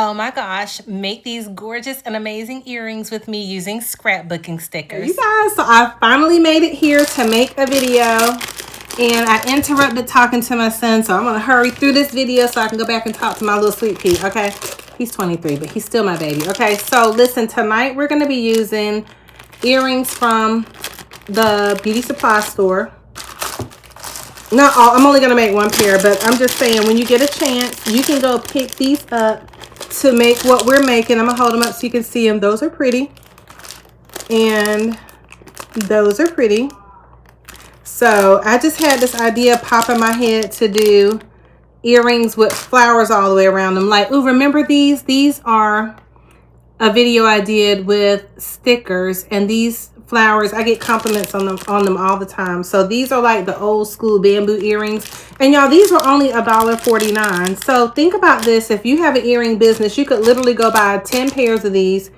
oh my gosh, make these gorgeous and amazing earrings with me using scrapbooking stickers. You guys, so I finally made it here to make a video, and I interrupted talking to my son, so I'm gonna hurry through this video so I can go back and talk to my little sweet pea. Okay, he's 23, but he's still my baby. Okay, so listen, tonight we're gonna be using earrings from the beauty supply store. Not all, I'm only gonna make one pair, but I'm just saying, when you get a chance, you can go pick these up to make what we're making. I'm gonna hold them up so you can see them. Those are pretty, and those are pretty. So I just had this idea pop in my head to do earrings with flowers all the way around them. Like, ooh, remember these? These are a video I did with stickers, and these flowers, I get compliments on them all the time. So these are like the old school bamboo earrings, and y'all, these were only $1.49. So think about this: if you have an earring business, you could literally go buy 10 pairs of these.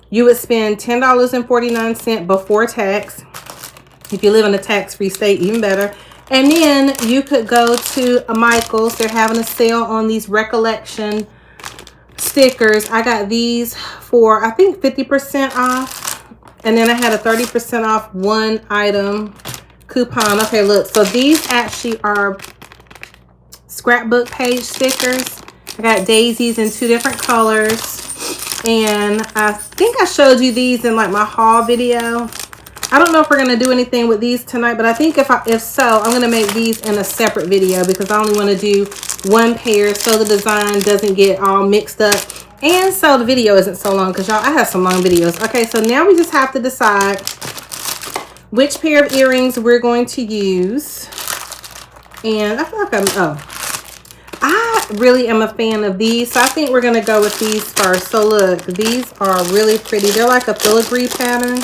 You would spend $10.49 before tax. If you live in a tax-free state, even better. And then you could go to a Michael's. They're having a sale on these recollection stickers. I got these for, I think, 50% off. And then I had a 30% off one item coupon. Okay, look. So these actually are scrapbook page stickers. I got daisies in 2 different colors. And I think I showed you these in like my haul video. I don't know if we're going to do anything with these tonight, but I think if so, I'm going to make these in a separate video because I only want to do one pair so the design doesn't get all mixed up. And so the video isn't so long because, y'all, I have some long videos. Okay, so now we just have to decide which pair of earrings we're going to use. And I feel like I really am a fan of these. So I think we're going to go with these first. So look, these are really pretty. They're like a filigree pattern.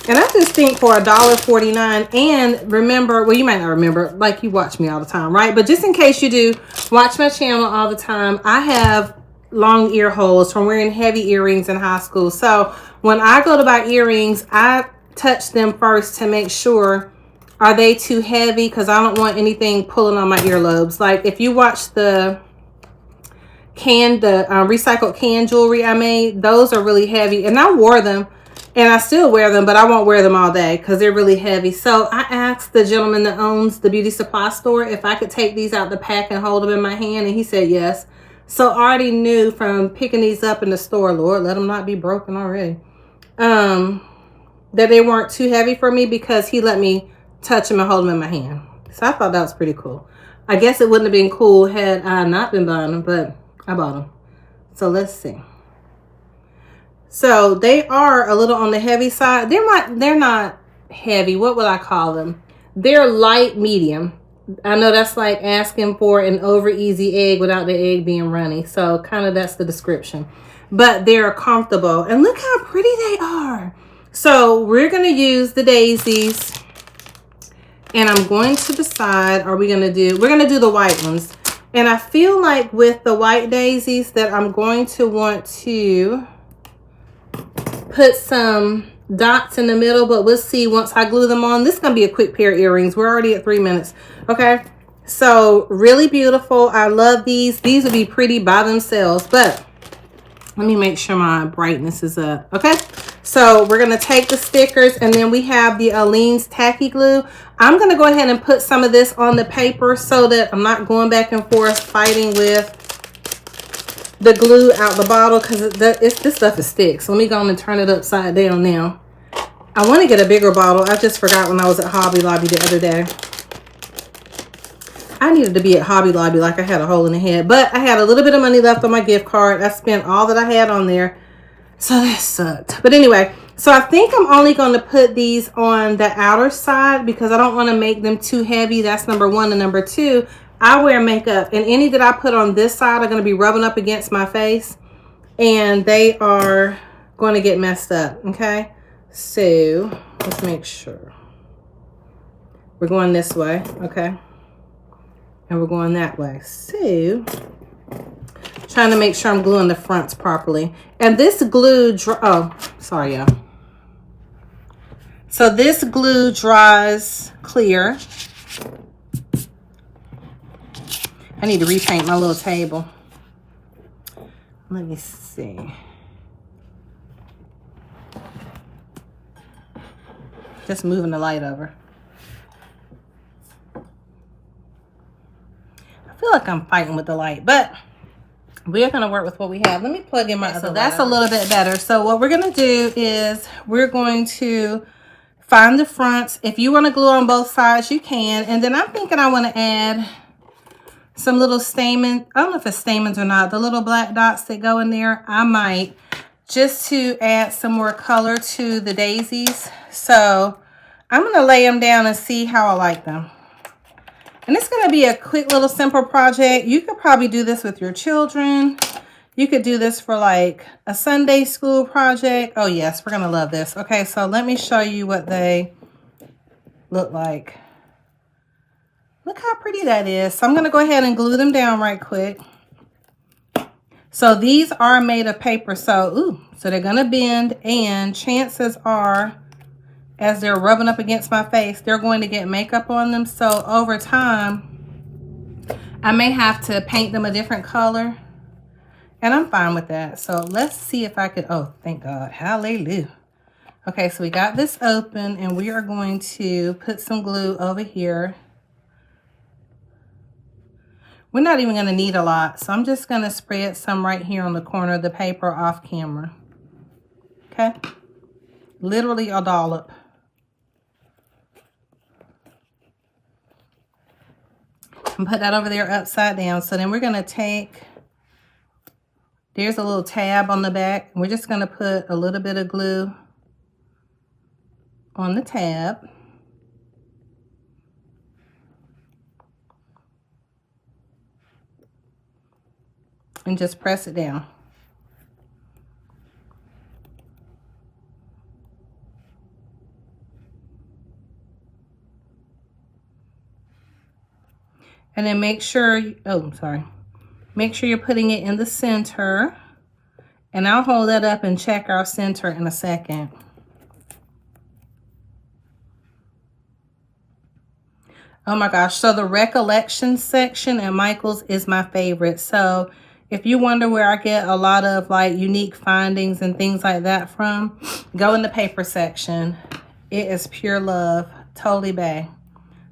And I just think for $1.49, and remember, well, you might not remember, like you watch me all the time, right? But just in case you do watch my channel all the time, I have long ear holes from wearing heavy earrings in high school. So when I go to buy earrings, I touch them first to make sure, are they too heavy? Because I don't want anything pulling on my earlobes. Like if you watch the recycled can jewelry I made, those are really heavy, and I wore them. And I still wear them, but I won't wear them all day because they're really heavy. So I asked the gentleman that owns the beauty supply store if I could take these out the pack and hold them in my hand. And he said yes. So I already knew from picking these up in the store, Lord, let them not be broken already, that they weren't too heavy for me because he let me touch them and hold them in my hand. So I thought that was pretty cool. I guess it wouldn't have been cool had I not been buying them, but I bought them. So let's see. So they are a little on the heavy side. They're not heavy. What would I call them? They're light medium. I know that's like asking for an over easy egg without the egg being runny. So kind of that's the description. But they're comfortable. And look how pretty they are. So we're going to use the daisies. And I'm going to decide, we're going to do the white ones. And I feel like with the white daisies that I'm going to want to put some dots in the middle, but we'll see once I glue them on. This is going to be a quick pair of earrings. We're already at 3 minutes. Okay, so really beautiful. I love these. These would be pretty by themselves, but let me make sure my brightness is up. Okay, so we're going to take the stickers, and then we have the Aleene's tacky glue. I'm going to go ahead and put some of this on the paper so that I'm not going back and forth fighting with the glue out the bottle, because this stuff is stick. So let me go on and turn it upside down now. I want to get a bigger bottle. I just forgot when I was at Hobby Lobby the other day. I needed to be at Hobby Lobby like I had a hole in the head. But I had a little bit of money left on my gift card. I spent all that I had on there. So that sucked. But anyway, so I think I'm only going to put these on the outer side because I don't want to make them too heavy. That's number one. And number two, I wear makeup, and any that I put on this side are going to be rubbing up against my face, and they are going to get messed up. Okay, so let's make sure we're going this way. Okay, and we're going that way. So trying to make sure I'm gluing the fronts properly. And this glue, sorry, y'all. So this glue dries clear. I need to repaint my little table. Let me see. Just moving the light over. I feel like I'm fighting with the light, but we're going to work with what we have. Let me plug in my other light. So that's a little bit better. So what we're going to do is we're going to find the fronts. If you want to glue on both sides, you can. And then I'm thinking I want to add some little stamen. I don't know if it's stamens or not. The little black dots that go in there. I might, just to add some more color to the daisies. So I'm going to lay them down and see how I like them. And it's going to be a quick little simple project. You could probably do this with your children. You could do this for like a Sunday school project. Oh yes, we're going to love this. Okay, so let me show you what they look like. Look how pretty that is. So I'm going to go ahead and glue them down right quick. So these are made of paper. So they're going to bend, and chances are, as they're rubbing up against my face, they're going to get makeup on them. So over time, I may have to paint them a different color, and I'm fine with that. So let's see if I could, oh, thank God, hallelujah. Okay, so we got this open, and we are going to put some glue over here. We're not even gonna need a lot, so I'm just gonna spread some right here on the corner of the paper off camera. Okay, literally a dollop. And put that over there upside down. So then we're going to take, there's a little tab on the back. We're just going to put a little bit of glue on the tab. And just press it down. And then make sure, make sure you're putting it in the center. And I'll hold that up and check our center in a second. Oh my gosh, so the recollection section at Michael's is my favorite. So if you wonder where I get a lot of like unique findings and things like that from, go in the paper section. It is pure love, totally bae.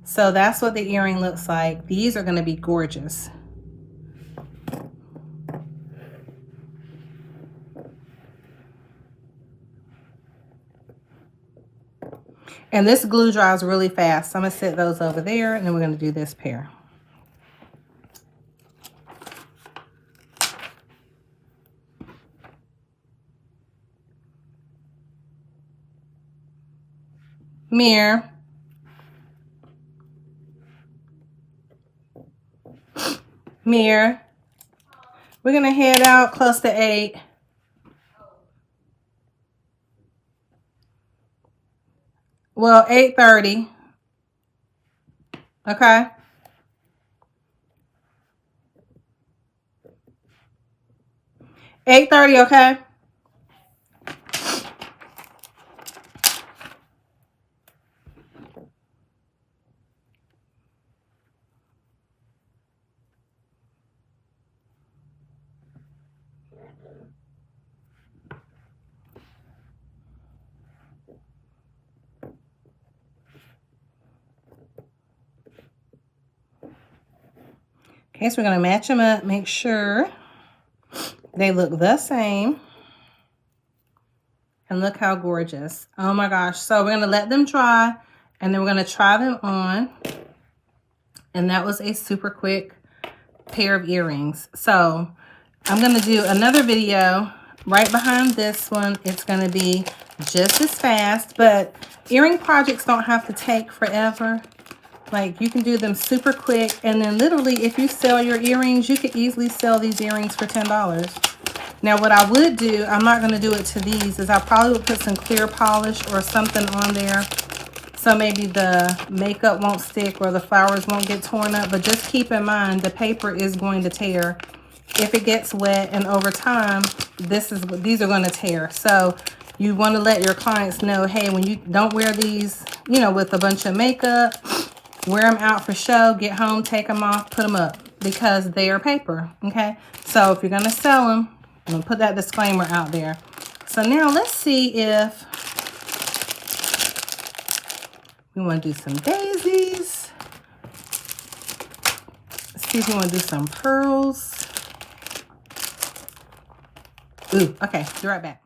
So that's what the earring looks like. These are going to be gorgeous. And this glue dries really fast. So I'm going to set those over there, and then we're going to do this pair. Mirror. Mirror. We're going to head out close to 8. Well, 8:30. Okay. $8:30, okay? Okay, so we're going to match them up, make sure they look the same. And look how gorgeous. Oh my gosh. So we're going to let them dry, and then we're going to try them on. And that was a super quick pair of earrings. So I'm going to do another video right behind this one. It's going to be just as fast, but earring projects don't have to take forever. Like, you can do them super quick, and then literally if you sell your earrings, you could easily sell these earrings for $10. Now what I would do, I'm not going to do it to these, is I probably would put some clear polish or something on there, so maybe the makeup won't stick or the flowers won't get torn up. But just keep in mind, the paper is going to tear if it gets wet, and over time these are going to tear. So you want to let your clients know, hey, when you don't wear these, you know, with a bunch of makeup, wear them out for show, get home, take them off, put them up, because they are paper. Okay, so if you're going to sell them, I'm gonna put that disclaimer out there. So now let's see if we want to do some daisies. Let's see if we want to do some pearls. Ooh, okay, be right back.